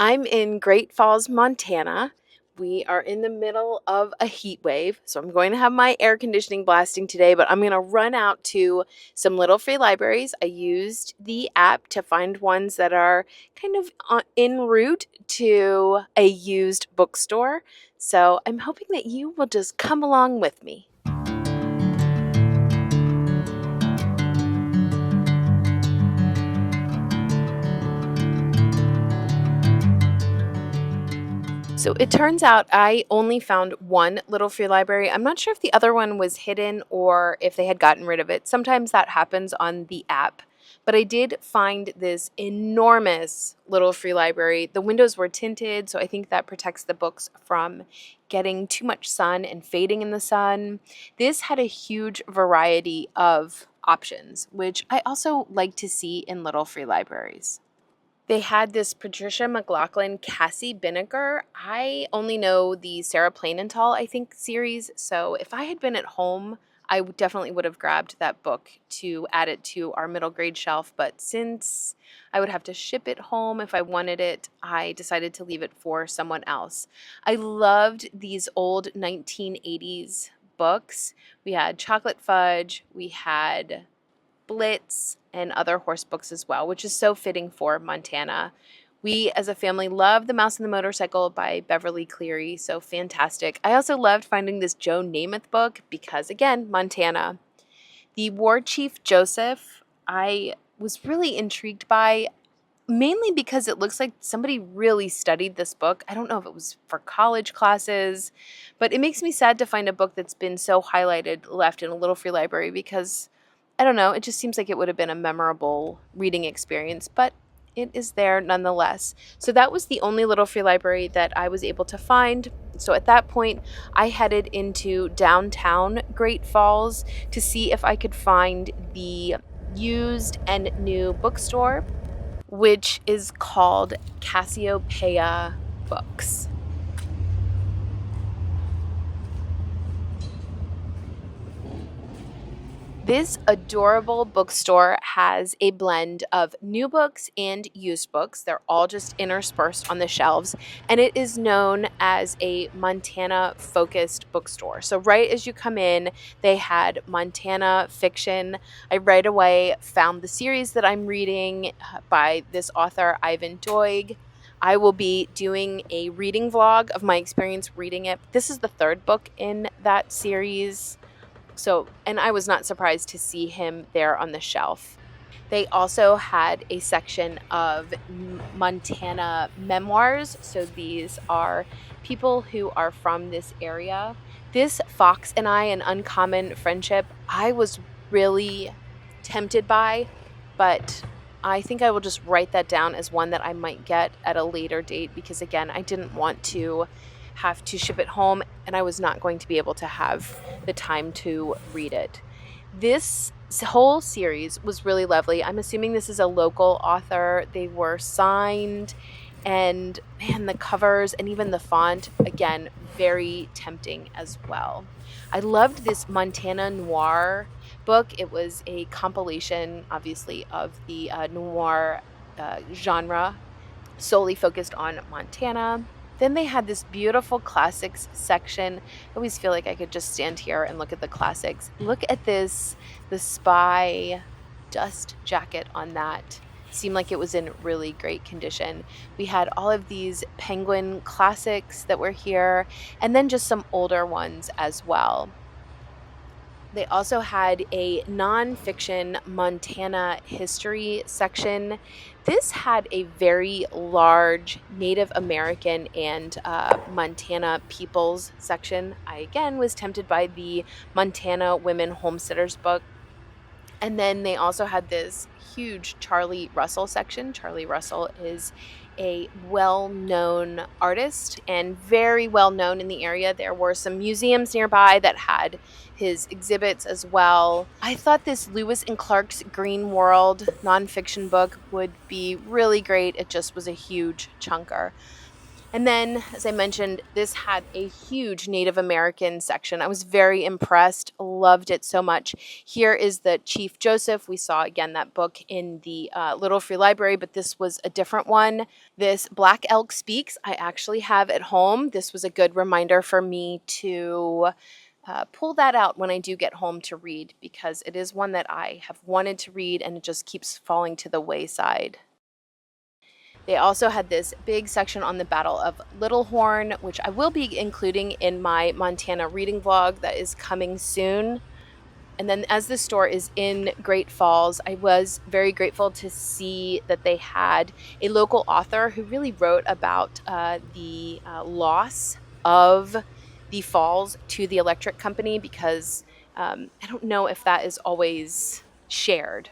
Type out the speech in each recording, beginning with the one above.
I'm in Great Falls, Montana. We are in the middle of a heat wave, so I'm going to have my air conditioning blasting today, but I'm going to run out to some little free libraries. I used the app to find ones that are kind of en route to a used bookstore. So I'm hoping that you will just come along with me. So it turns out I only found one little free library. I'm not sure if the other one was hidden or if they had gotten rid of it. Sometimes that happens on the app. But I did find this enormous little free library. The windows were tinted, so I think that protects the books from getting too much sun and fading in the sun. This had a huge variety of options, which I also like to see in little free libraries. They had this Patricia McLaughlin Cassie Vinegar. I only know the Sarah Plainenthal, I think, series. So if I had been at home, definitely would have grabbed that book to add it to our middle grade shelf. But since I would have to ship it home if I wanted it, I decided to leave it for someone else. I loved these old 1980s books. We had Chocolate Fudge, we had Blitz, and other horse books as well, which is so fitting for Montana. We as a family love The Mouse and the Motorcycle by Beverly Cleary, so fantastic. I also loved finding this Joe Namath book because, again, Montana. The War Chief Joseph, I was really intrigued by, mainly because it looks like somebody really studied this book. I don't know if it was for college classes, but it makes me sad to find a book that's been so highlighted left in a little free library because I don't know, it just seems like it would have been a memorable reading experience, but it is there nonetheless. So that was the only little free library that I was able to find. So at that point, I headed into downtown Great Falls to see if I could find the used and new bookstore, which is called Cassiopeia Books. This adorable bookstore has a blend of new books and used books. They're all just interspersed on the shelves, and it is known as a Montana focused bookstore. So, right as you come in, they had Montana fiction. I right away found the series that I'm reading by this author, Ivan Doig. I will be doing a reading vlog of my experience reading it. This is the third book in that series. So, and I was not surprised to see him there on the shelf. They also had a section of Montana memoirs. So these are people who are from this area. This Fox and I, An Uncommon Friendship, I was really tempted by, but I think I will just write that down as one that I might get at a later date because, again, I didn't want to have to ship it home and I was not going to be able to have the time to read it. This whole series was really lovely. I'm assuming this is a local author. They were signed, and man, the covers and even the font, again, very tempting as well. I loved this Montana Noir book. It was a compilation, obviously, of the noir genre, solely focused on Montana. Then they had this beautiful classics section. I always feel like I could just stand here and look at the classics. Look at this, the spy dust jacket on that. Seemed like it was in really great condition. We had all of these Penguin classics that were here, and then just some older ones as well. They also had a nonfiction Montana history section. This had a very large Native American and Montana peoples section. I again was tempted by the Montana Women Homesteaders book. And then they also had this huge Charlie Russell section. Charlie Russell is a well-known artist and very well-known in the area. There were some museums nearby that had his exhibits as well. I thought this Lewis and Clark's Green World nonfiction book would be really great. It just was a huge chunker. And then, as I mentioned, this had a huge Native American section. I was very impressed, loved it so much. Here is the Chief Joseph. We saw again that book in the Little Free Library, but this was a different one. This Black Elk Speaks, I actually have at home. This was a good reminder for me to pull that out when I do get home to read, because it is one that I have wanted to read and it just keeps falling to the wayside. They also had this big section on the Battle of Little Horn, which I will be including in my Montana reading vlog that is coming soon. And then, as the store is in Great Falls, I was very grateful to see that they had a local author who really wrote about the loss of the falls to the electric company, because I don't know if that is always shared.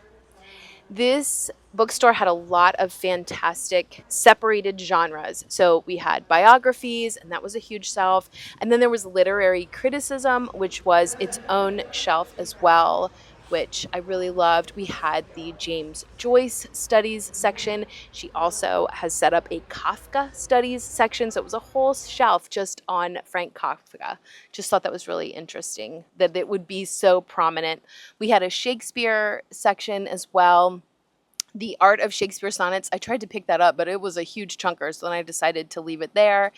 This bookstore had a lot of fantastic separated genres. So we had biographies, and that was a huge shelf. And then there was literary criticism, which was its own shelf as well, which I really loved. We had the James Joyce studies section. She also has set up a Kafka studies section. So it was a whole shelf just on Frank Kafka. Just thought that was really interesting that it would be so prominent. We had a Shakespeare section as well. The Art of Shakespeare Sonnets, I tried to pick that up, but it was a huge chunker, so then I decided to leave it there.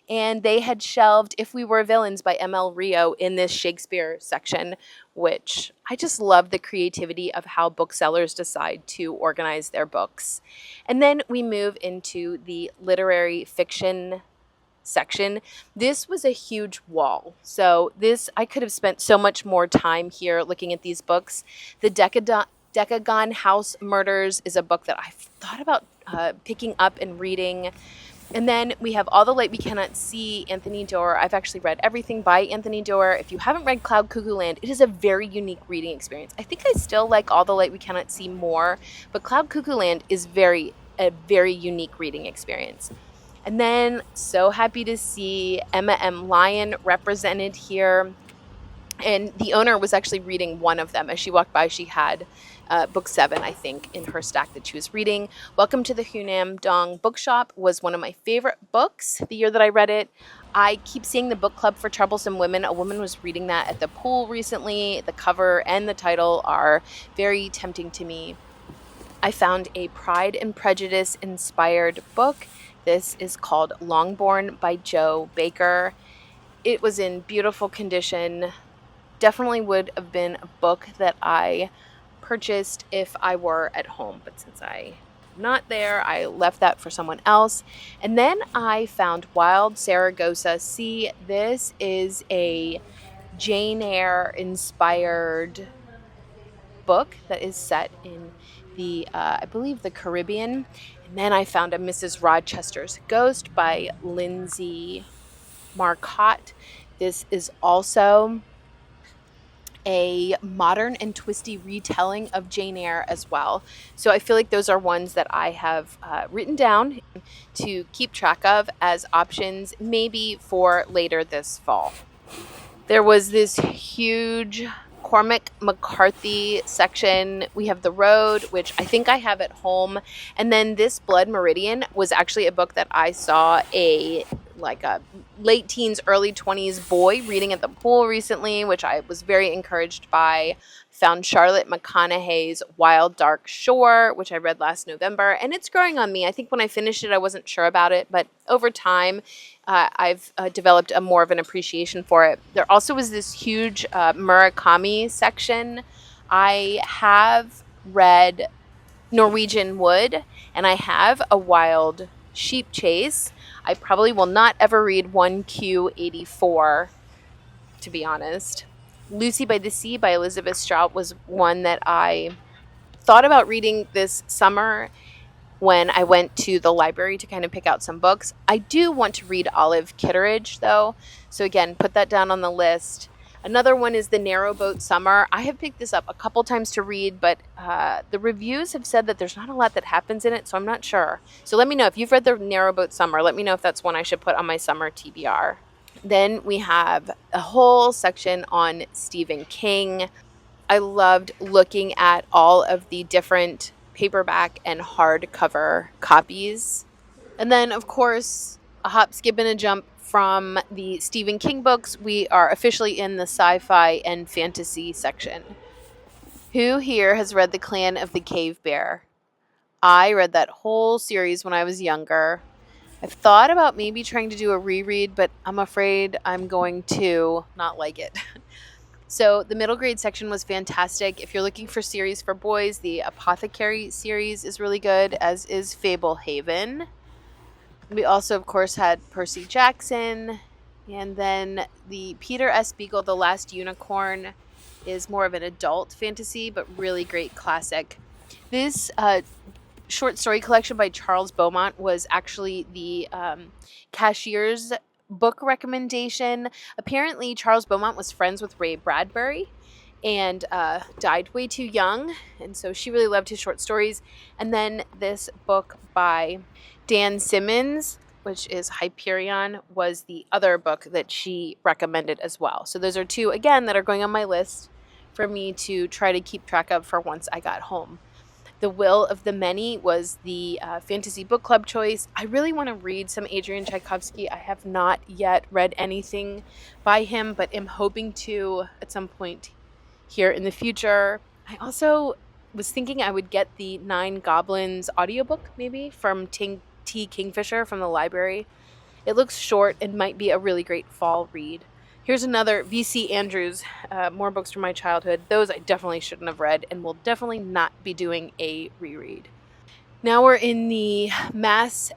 And they had shelved If We Were Villains by M.L. Rio in this Shakespeare section, which I just love the creativity of how booksellers decide to organize their books. And then we move into the literary fiction section. This was a huge wall. So I could have spent so much more time here looking at these books. The Decagon House Murders is a book that I've thought about picking up and reading. And then we have All the Light We Cannot See, Anthony Doerr. I've actually read everything by Anthony Doerr. If you haven't read Cloud Cuckoo Land, it is a very unique reading experience. I think I still like All the Light We Cannot See more, but Cloud Cuckoo Land is a very unique reading experience. And then so happy to see Emma M. Lyon represented here. And the owner was actually reading one of them. As she walked by, she had book 7, I think, in her stack that she was reading. Welcome to the Hunam Dong Bookshop was one of my favorite books the year that I read it. I keep seeing the book club for troublesome women. A woman was reading that at the pool recently. The cover and the title are very tempting to me. I found a Pride and Prejudice inspired book. This is called Longbourn by Joe Baker. It was in beautiful condition. Definitely would have been a book that I purchased if I were at home, but since I'm not there, I left that for someone else. And then I found Wild Saragossa Sea. This is a Jane Eyre inspired book that is set in the I believe the Caribbean. And then I found a Mrs. Rochester's Ghost by Lindsay Marcotte. This is also a modern and twisty retelling of Jane Eyre as well. So I feel like those are ones that I have written down to keep track of as options, maybe for later this fall. There was this huge Cormac McCarthy section. We have The Road, which I think I have at home. And then this Blood Meridian was actually a book that I saw a late teens, early 20s boy reading at the pool recently, which I was very encouraged by. Found Charlotte McConaughey's Wild Dark Shore, which I read last November, and it's growing on me. I think when I finished it, I wasn't sure about it, but over time, I've developed a more of an appreciation for it. There also was this huge Murakami section. I have read Norwegian Wood, and I have A Wild Sheep Chase. I probably will not ever read 1Q84, to be honest. Lucy by the Sea by Elizabeth Strout was one that I thought about reading this summer when I went to the library to kind of pick out some books. I do want to read Olive Kitteridge, though. So again, put that down on the list. Another one is The Narrowboat Summer. I have picked this up a couple times to read, but the reviews have said that there's not a lot that happens in it, so I'm not sure. So let me know if you've read The Narrowboat Summer. Let me know if that's one I should put on my summer TBR. Then we have a whole section on Stephen King. I loved looking at all of the different paperback and hardcover copies. And then, of course, A hop, skip, and a jump from the Stephen King books. We are officially in the sci-fi and fantasy section. Who here has read The Clan of the Cave Bear? I read that whole series when I was younger. I've thought about maybe trying to do a reread, but I'm afraid I'm going to not like it. So the middle grade section was fantastic. If you're looking for series for boys, the Apothecary series is really good, as is Fable Haven. We also, of course, had Percy Jackson. And then the Peter S. Beagle, The Last Unicorn, is more of an adult fantasy, but really great classic. This short story collection by Charles Beaumont was actually the cashier's book recommendation. Apparently, Charles Beaumont was friends with Ray Bradbury and died way too young. And so she really loved his short stories. And then this book by Dan Simmons, which is Hyperion, was the other book that she recommended as well. So those are two, again, that are going on my list for me to try to keep track of for once I got home. The Will of the Many was the fantasy book club choice. I really want to read some Adrian Tchaikovsky. I have not yet read anything by him, but am hoping to at some point here in the future. I also was thinking I would get the Nine Goblins audiobook maybe from T. Kingfisher from the library. It looks short and might be a really great fall read. Here's another V.C. Andrews, more books from my childhood. Those I definitely shouldn't have read and will definitely not be doing a reread. Now we're in the mass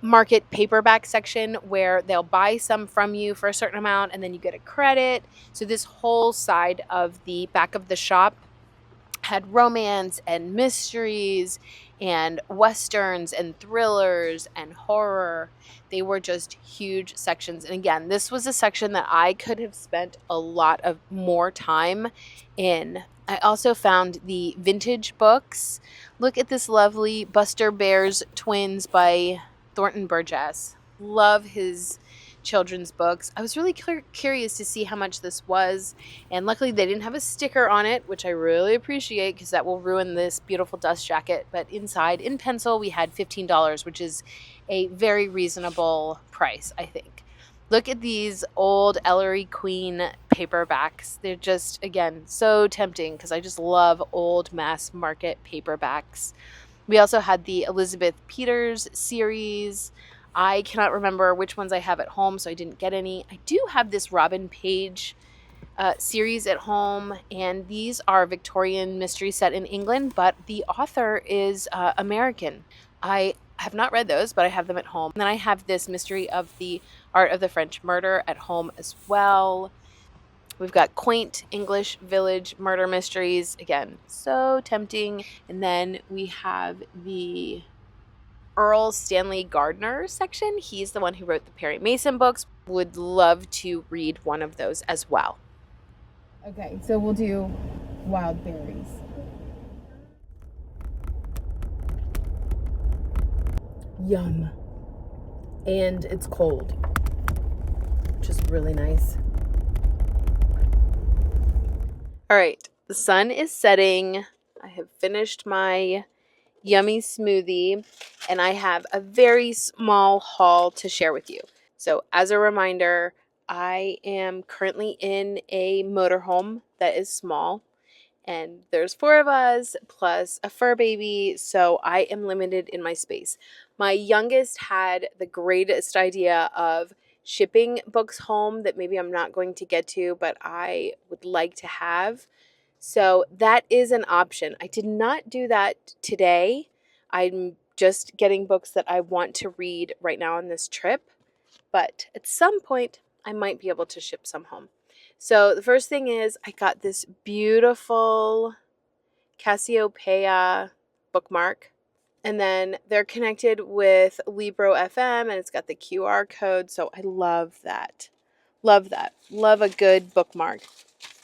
market paperback section where they'll buy some from you for a certain amount and then you get a credit. So this whole side of the back of the shop had romance and mysteries and westerns and thrillers and horror. They were just huge sections. And again, this was a section that I could have spent a lot of more time in. I also found the vintage books. Look at this lovely Buster Bears Twins by Thornton Burgess. Love his children's books. I was really curious to see how much this was, and luckily they didn't have a sticker on it, which I really appreciate because that will ruin this beautiful dust jacket. But inside, in pencil, we had $15, which is a very reasonable price, I think. Look at these old Ellery Queen paperbacks. They're just, again, so tempting because I just love old mass market paperbacks. We also had the Elizabeth Peters series. I cannot remember which ones I have at home, so I didn't get any. I do have this Robin Page series at home, and these are Victorian mystery set in England, but the author is American. I have not read those, but I have them at home. And then I have this Mystery of the Art of the French Murder at home as well. We've got quaint English village murder mysteries. Again, so tempting. And then we have the Earl Stanley Gardner section. He's the one who wrote the Perry Mason books. Would love to read one of those as well. Okay, so we'll do wild berries. Yum. And it's cold, which is really nice. All right, the sun is setting. I have finished my yummy smoothie, and I have a very small haul to share with you. So as a reminder, I am currently in a motorhome that is small, and there's 4 of us plus a fur baby, so I am limited in my space. My youngest had the greatest idea of shipping books home that maybe I'm not going to get to, but I would like to have. So that is an option. I did not do that today. I'm just getting books that I want to read right now on this trip, but at some point I might be able to ship some home. So the first thing is I got this beautiful Cassiopeia bookmark, and then they're connected with Libro FM, and it's got the QR code, so I love that. Love that. Love a good bookmark.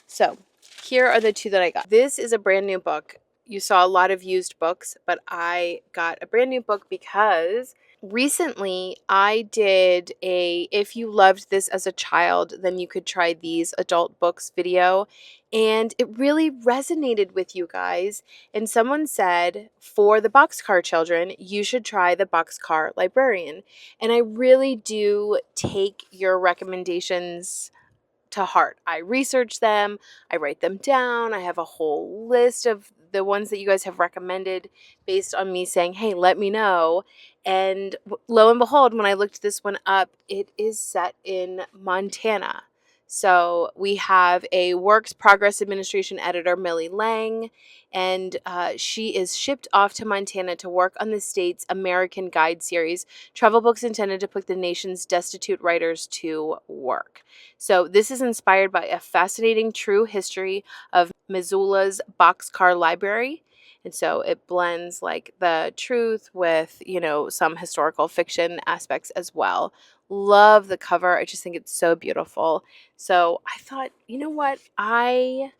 So here are the 2 that I got. This is a brand new book. You saw a lot of used books, but I got a brand new book because Recently, I did a if you loved this as a child, then you could try these adult books video, and it really resonated with you guys. And someone said, for the Boxcar children, you should try the Boxcar Librarian. And I really do take your recommendations to heart. I research them, I write them down. I have a whole list of the ones that you guys have recommended based on me saying, hey, let me know. And lo and behold, when I looked this one up, it is set in Montana. So we have a Works Progress Administration editor, Millie Lang, and she is shipped off to Montana to work on the state's American Guide series, travel books intended to put the nation's destitute writers to work. So this is inspired by a fascinating true history of Missoula's Boxcar Library. And so it blends like the truth with, some historical fiction aspects as well. Love the cover. I just think it's so beautiful. So I thought, you know what? I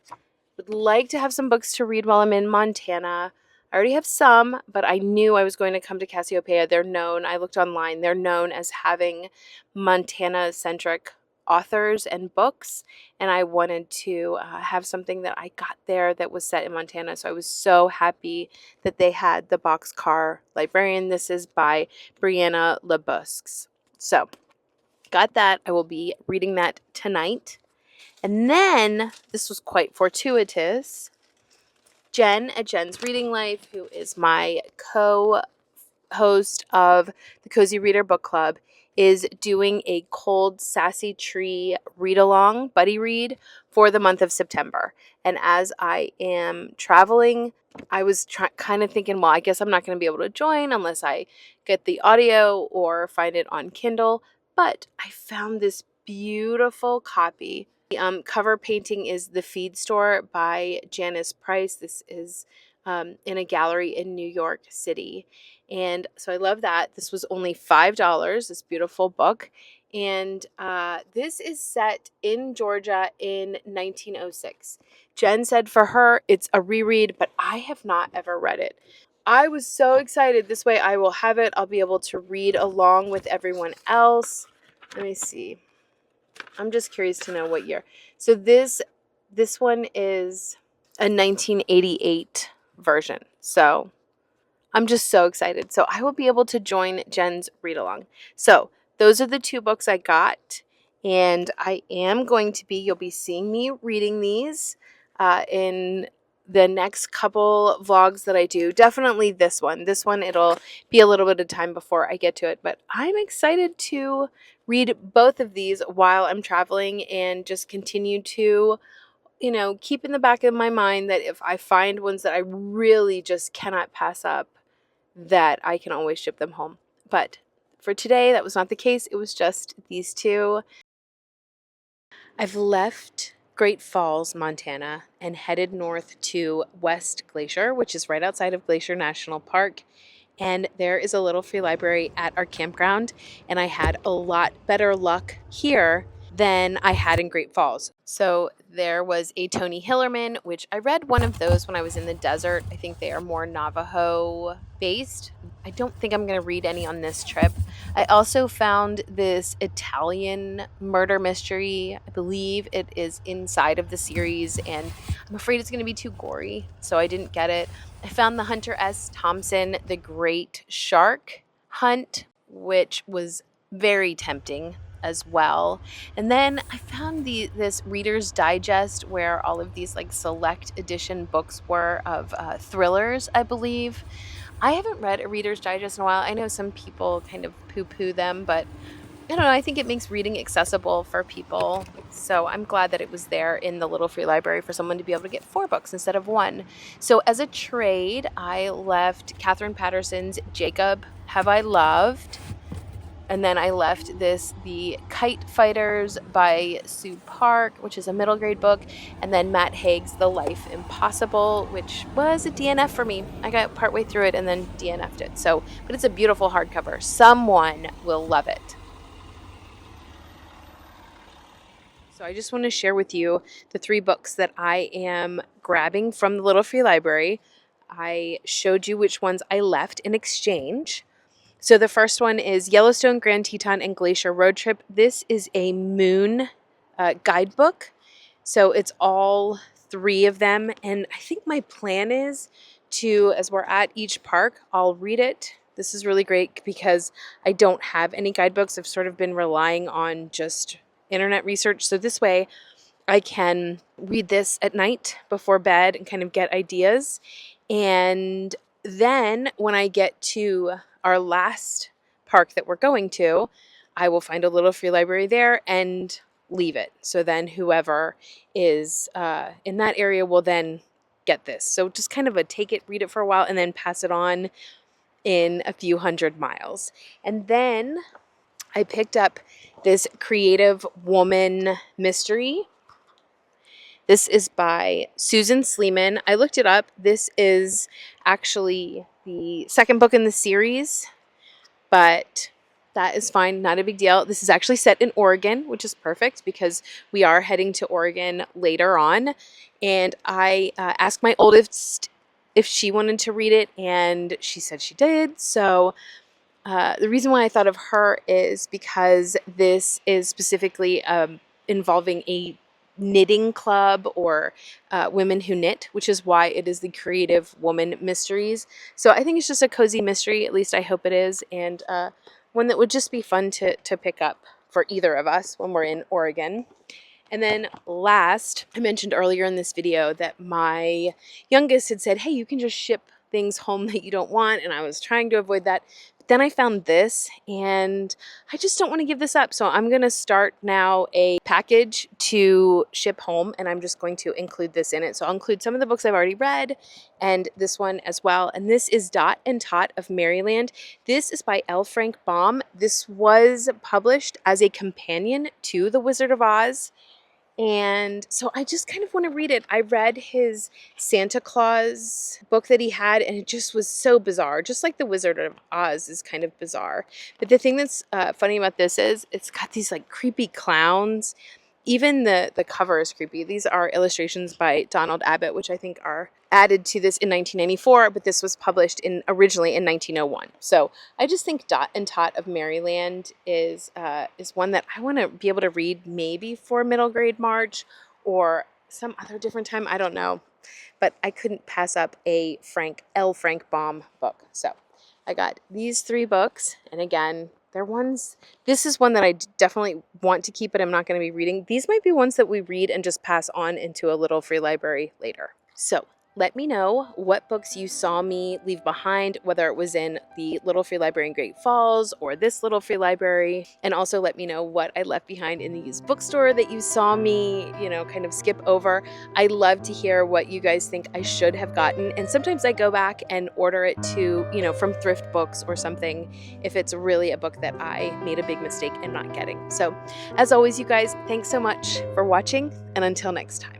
would like to have some books to read while I'm in Montana. I already have some, but I knew I was going to come to Cassiopeia. They're known, I looked online, they're known as having Montana-centric authors and books, and I wanted to have something that I got there that was set in Montana. So I was so happy that they had the Boxcar Librarian. This is by Brianna Lebusque. So got that. I will be reading that tonight. And then, this was quite fortuitous, Jen at Jen's Reading Life, who is my co-host of the Cozy Reader Book Club, is doing a Cold Sassy Tree read-along buddy read for the month of September. And as I am traveling, I was kind of thinking, well, I guess I'm not going to be able to join unless I get the audio or find it on Kindle. But I found this beautiful copy. The cover painting is The Feed Store by Janice Price. This is in a gallery in New York City. And so I love that. This was only $5, this beautiful book. And this is set in Georgia in 1906. Jen said for her, it's a reread, but I have not ever read it. I was so excited. This way I will have it. I'll be able to read along with everyone else. Let me see. I'm just curious to know what year. So this one is a 1988 version. So I'm just so excited. So I will be able to join Jen's read along. So those are the two books I got. And I am going to you'll be seeing me reading these in the next couple vlogs that I do. Definitely this one. This one, it'll be a little bit of time before I get to it. But I'm excited to read both of these while I'm traveling and just continue to keep in the back of my mind that if I find ones that I really just cannot pass up, that I can always ship them home. But for today, that was not the case. It was just these two. I've left Great Falls, Montana, and headed north to West Glacier, which is right outside of Glacier National Park. And there is a little free library at our campground, and I had a lot better luck here than I had in Great Falls. So there was a Tony Hillerman, which I read one of those when I was in the desert. I think they are more Navajo based. I don't think I'm going to read any on this trip. I also found this Italian murder mystery. I believe it is inside of the series, and I'm afraid it's going to be too gory, so I didn't get it. I found the Hunter S. Thompson, The Great Shark Hunt, which was very tempting as well. And then I found this Reader's Digest where all of these like select edition books were of thrillers, I believe. I haven't read a Reader's Digest in a while. I know some people kind of poo-poo them, but I don't know. I think it makes reading accessible for people. So I'm glad that it was there in the little free library for someone to be able to get 4 books instead of 1. So as a trade, I left Catherine Patterson's Jacob Have I Loved. And then I left The Kite Fighters by Sue Park, which is a middle grade book. And then Matt Haig's The Life Impossible, which was a DNF for me. I got partway through it and then DNF'd it. So, but it's a beautiful hardcover. Someone will love it. So I just want to share with you the 3 books that I am grabbing from the Little Free Library. I showed you which ones I left in exchange. So the first one is Yellowstone, Grand Teton, and Glacier Road Trip. This is a moon guidebook. So it's all 3 of them. And I think my plan is to, as we're at each park, I'll read it. This is really great because I don't have any guidebooks. I've sort of been relying on just internet research. So this way I can read this at night before bed and kind of get ideas. And then when I get to our last park that we're going to, I will find a little free library there and leave it. So then whoever is in that area will then get this. So just kind of a take it, read it for a while, and then pass it on in a few hundred miles. And then I picked up this Creative Woman mystery. This is by Susan Sleeman. I looked it up. This is actually the second book in the series, but that is fine. Not a big deal. This is actually set in Oregon, which is perfect because we are heading to Oregon later on. And I asked my oldest if she wanted to read it, and she said she did. So the reason why I thought of her is because this is specifically involving a knitting club or women who knit, which is why it is the Creative Woman Mysteries. So I think it's just a cozy mystery, at least I hope it is, and one that would just be fun to pick up for either of us when we're in Oregon. And then last, I mentioned earlier in this video that my youngest had said, hey, you can just ship things home that you don't want, and I was trying to avoid that. But then I found this, and I just don't want to give this up. So I'm going to start now a package to ship home, and I'm just going to include this in it. So I'll include some of the books I've already read and this one as well. And this is Dot and Tot of Maryland. This is by L. Frank Baum. This was published as a companion to The Wizard of Oz. And so I just kind of want to read it. I read his Santa Claus book that he had, and it just was so bizarre. Just like The Wizard of Oz is kind of bizarre. But the thing that's funny about this is it's got these like creepy clowns. Even the cover is creepy. These are illustrations by Donald Abbott, which I think are added to this in 1994, but this was published originally in 1901. So I just think Dot and Tot of Maryland is one that I want to be able to read maybe for middle grade March or some other different time. I don't know, but I couldn't pass up a L. Frank Baum book. So I got these 3 books, and again, they're ones. This is one that I definitely want to keep, but I'm not going to be reading. These might be ones that we read and just pass on into a little free library later. So let me know what books you saw me leave behind, whether it was in the Little Free Library in Great Falls or this Little Free Library. And also let me know what I left behind in the used bookstore that you saw me, kind of skip over. I love to hear what you guys think I should have gotten. And sometimes I go back and order it to, from thrift books or something if it's really a book that I made a big mistake in not getting. So as always, you guys, thanks so much for watching, and until next time.